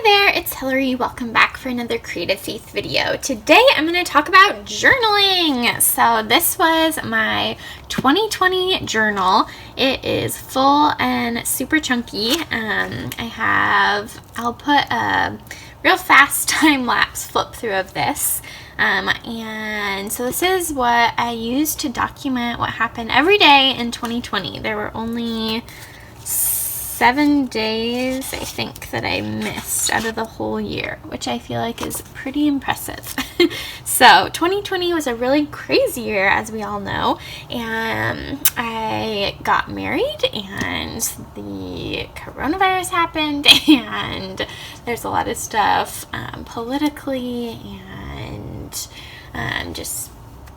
there, it's Hillary. Welcome back for another Creative Faith video. Today I'm going to talk about journaling. So this was my 2020 journal. It is full and super chunky. I'll put a real fast time-lapse flip through of this. And so this is what I used to document what happened every day in 2020. There were only 7 days, I think, that I missed out of the whole year, which I feel like is pretty impressive. So 2020 was a really crazy year, as we all know, and I got married and the coronavirus happened, and there's a lot of stuff politically and just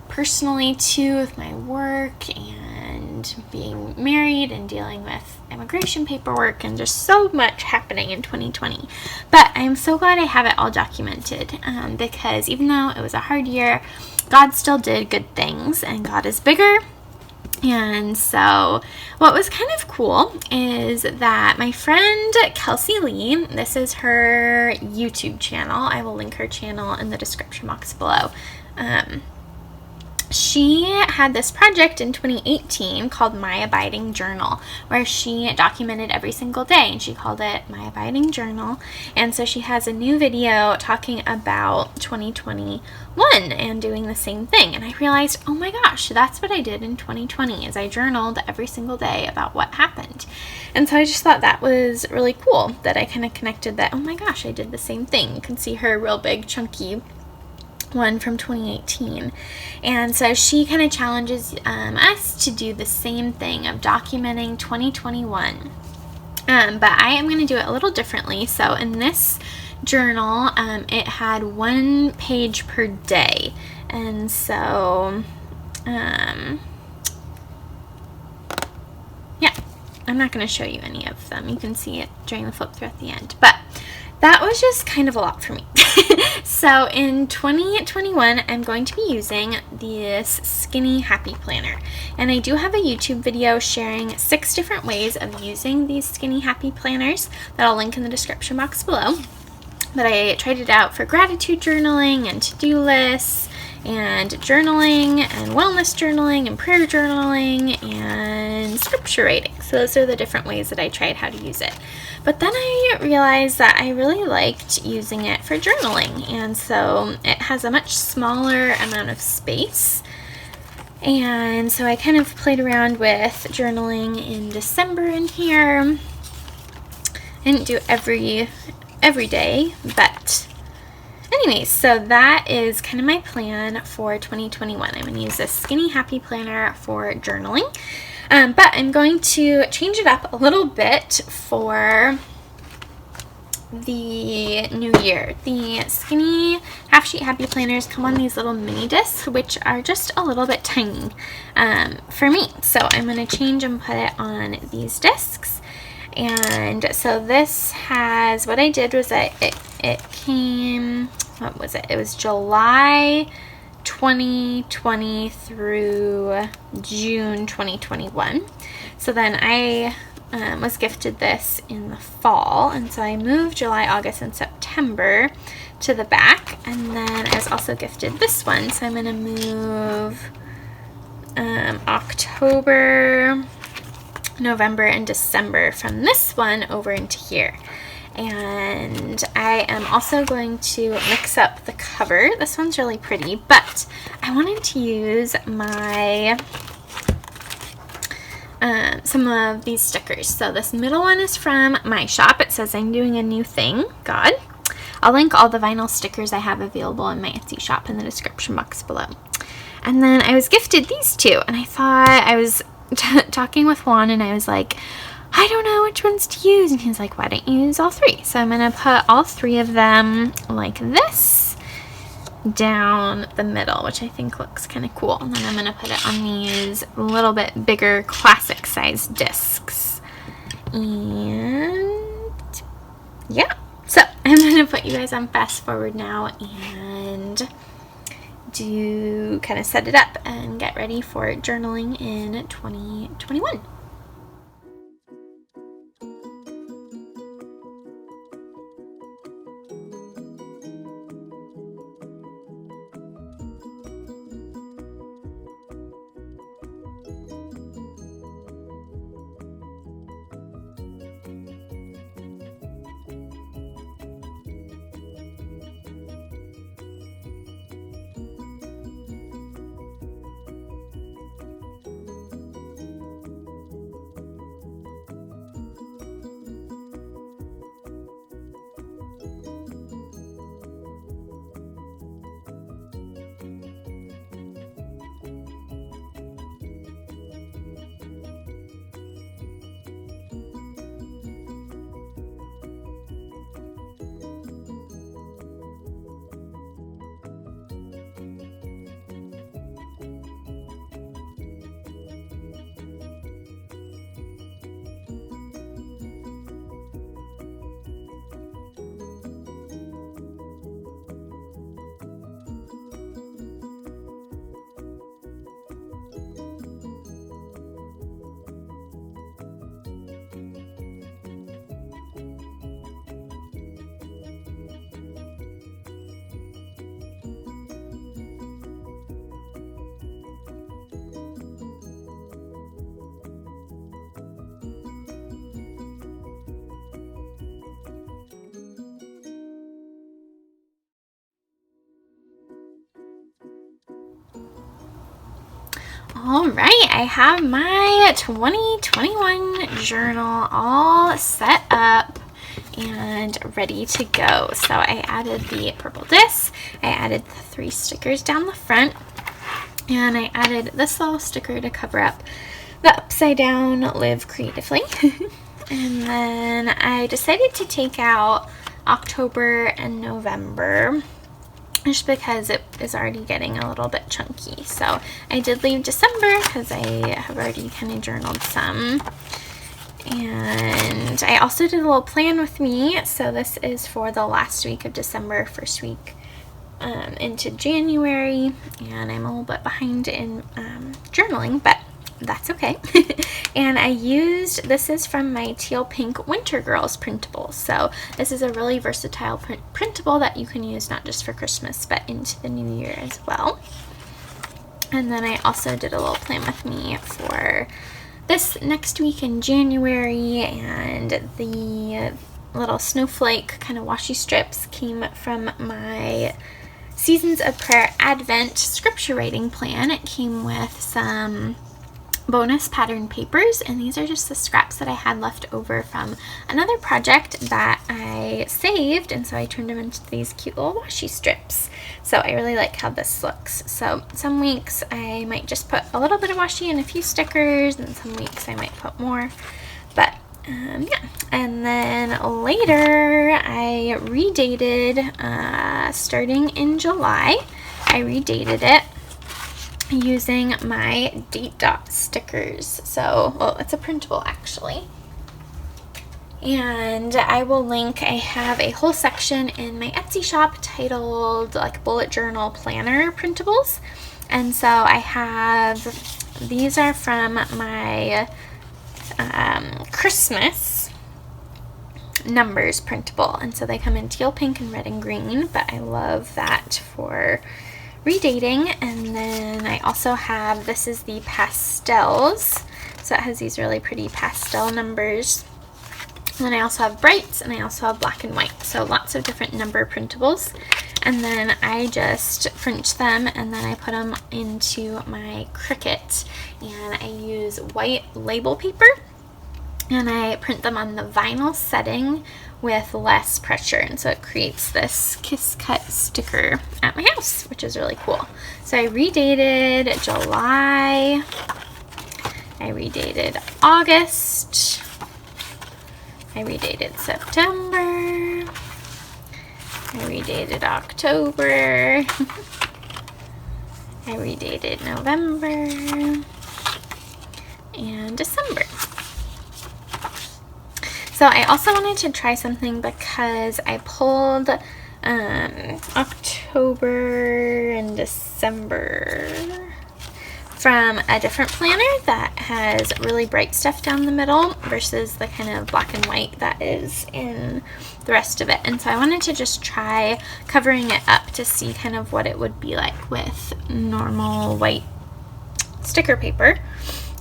personally too, with my work and being married and dealing with immigration paperwork and just so much happening in 2020. But I'm so glad I have it all documented, because even though it was a hard year, God still did good things, and God is bigger. And so what was kind of cool is that my friend Kelsey Lee, this is her YouTube channel, I will link her channel in the description box below. She had this project in 2018 called My Abiding Journal, where she documented every single day, and she called it My Abiding Journal. And so she has a new video talking about 2021 and doing the same thing. And I realized, oh my gosh, that's what I did in 2020, is I journaled every single day about what happened. And so I just thought that was really cool that I kind of connected that, oh my gosh, I did the same thing. You can see her real big chunky one from 2018. And so she kind of challenges us to do the same thing of documenting 2021. But I am going to do it a little differently. So in this journal, it had 1 page per day. And so, yeah, I'm not going to show you any of them. You can see it during the flip through at the end. But that was just kind of a lot for me. So in 2021, I'm going to be using this Skinny Happy Planner. And I do have a YouTube video sharing 6 different ways of using these Skinny Happy Planners that I'll link in the description box below. But I tried it out for gratitude journaling and to-do lists and journaling and wellness journaling and prayer journaling and scripture writing. So those are the different ways that I tried how to use it. But then I realized that I really liked using it for journaling, and so it has a much smaller amount of space. And so I kind of played around with journaling in December in here. I didn't do every day, but anyways, so that is kind of my plan for 2021. I'm going to use this Skinny Happy Planner for journaling. But I'm going to change it up a little bit for the new year. The Skinny Half Sheet Happy Planners come on these little mini discs, which are just a little bit tiny for me. So I'm going to change and put it on these discs. And so this has, what I did was that it came, what was it? It was July 2020 through June 2021. So then I was gifted this in the fall, and so I moved July, August, and September to the back, and then I was also gifted this one. So I'm going to move October, November, and December from this one over into here. And I am also going to mix up the cover. This one's really pretty, but I wanted to use my some of these stickers. So this middle one is from my shop. It says I'm doing a new thing, God. I'll link all the vinyl stickers I have available in my Etsy shop in the description box below. And then I was gifted these 2, and I thought, I was talking with Juan, and I was like, I don't know which ones to use. And he's like, why don't you use all 3? So I'm going to put all 3 of them like this down the middle, which I think looks kind of cool. And then I'm going to put it on these a little bit bigger classic size discs. And yeah, so I'm going to put you guys on fast forward now and do kind of set it up and get ready for journaling in 2021. All right, I have my 2021 journal all set up and ready to go. So I added the purple disc, I added the 3 stickers down the front, and I added this little sticker to cover up the upside down Live Creatively. And then I decided to take out October and November just because it is already getting a little bit chunky. So I did leave December because I have already kind of journaled some. And I also did a little plan with me. So this is for the last week of December, first week into January. And I'm a little bit behind in journaling, but that's okay. And I used, this is from my Teal Pink Winter Girls printable. So this is a really versatile printable that you can use not just for Christmas, but into the new year as well. And then I also did a little plan with me for this next week in January, and the little snowflake kind of washi strips came from my Seasons of Prayer Advent scripture writing plan. It came with some bonus pattern papers, and these are just the scraps that I had left over from another project that I saved, and so I turned them into these cute little washi strips. So I really like how this looks. So some weeks I might just put a little bit of washi and a few stickers, and some weeks I might put more, but yeah. And then later I redated starting in July. I redated it using my date dot stickers. So, well, it's a printable actually. And I will link, I have a whole section in my Etsy shop titled like bullet journal planner printables. And so I have, these are from my Christmas numbers printable. And so they come in teal, pink, and red and green, but I love that for redating. And then I also have, this is the pastels, so it has these really pretty pastel numbers. And then I also have brights, and I also have black and white, so lots of different number printables. And then I just print them, and then I put them into my Cricut, and I use white label paper, and I print them on the vinyl setting with less pressure, and so it creates this Kiss Cut sticker at my house, which is really cool. So I redated July, I redated August, I redated September, I redated October, I redated November, and December. So I also wanted to try something because I pulled October and December from a different planner that has really bright stuff down the middle versus the kind of black and white that is in the rest of it. And so I wanted to just try covering it up to see kind of what it would be like with normal white sticker paper.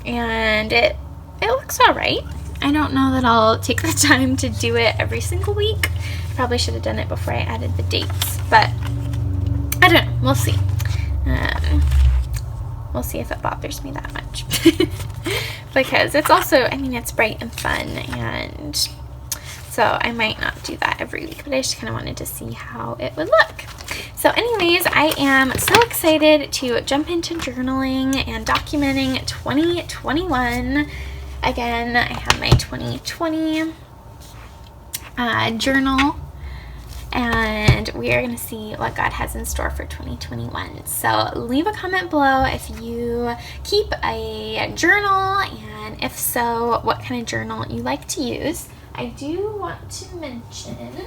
And it looks all right. I don't know that I'll take the time to do it every single week. I probably should have done it before I added the dates, but I don't know. We'll see. We'll see if it bothers me that much. Because it's also, I mean, it's bright and fun, and so I might not do that every week, but I just kind of wanted to see how it would look. So anyways, I am so excited to jump into journaling and documenting 2021. Again, I have my 2020 journal, and we are going to see what God has in store for 2021. So leave a comment below if you keep a journal, and if so, what kind of journal you like to use. I do want to mention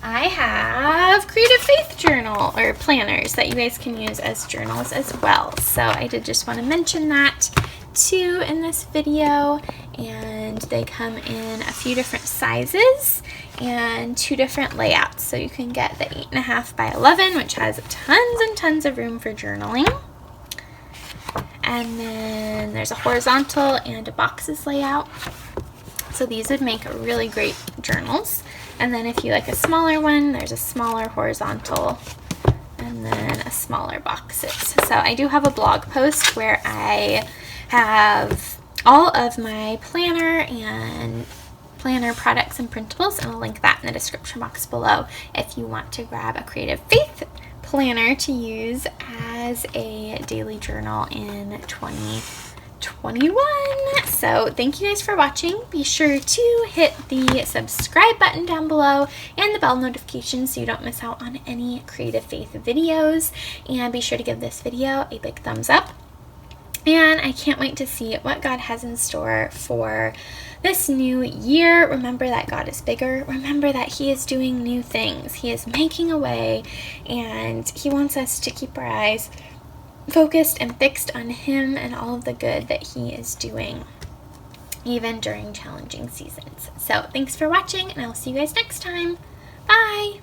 I have Creative Faith journal or planners that you guys can use as journals as well. So I did just want to mention that too in this video, and they come in a few different sizes and 2 different layouts. So you can get the 8.5 by 11, which has tons and tons of room for journaling. And then there's a horizontal and a boxes layout. So these would make really great journals. And then if you like a smaller one, there's a smaller horizontal and then a smaller boxes. So I do have a blog post where I have all of my planner products and printables, and I'll link that in the description box below if you want to grab a Creative Faith planner to use as a daily journal in 2021. So thank you guys for watching. Be sure to hit the subscribe button down below and the bell notification so you don't miss out on any Creative Faith videos, and be sure to give this video a big thumbs up. And I can't wait to see what God has in store for this new year. Remember that God is bigger. Remember that He is doing new things. He is making a way, and He wants us to keep our eyes focused and fixed on Him and all of the good that He is doing, even during challenging seasons. So thanks for watching, and I'll see you guys next time. Bye!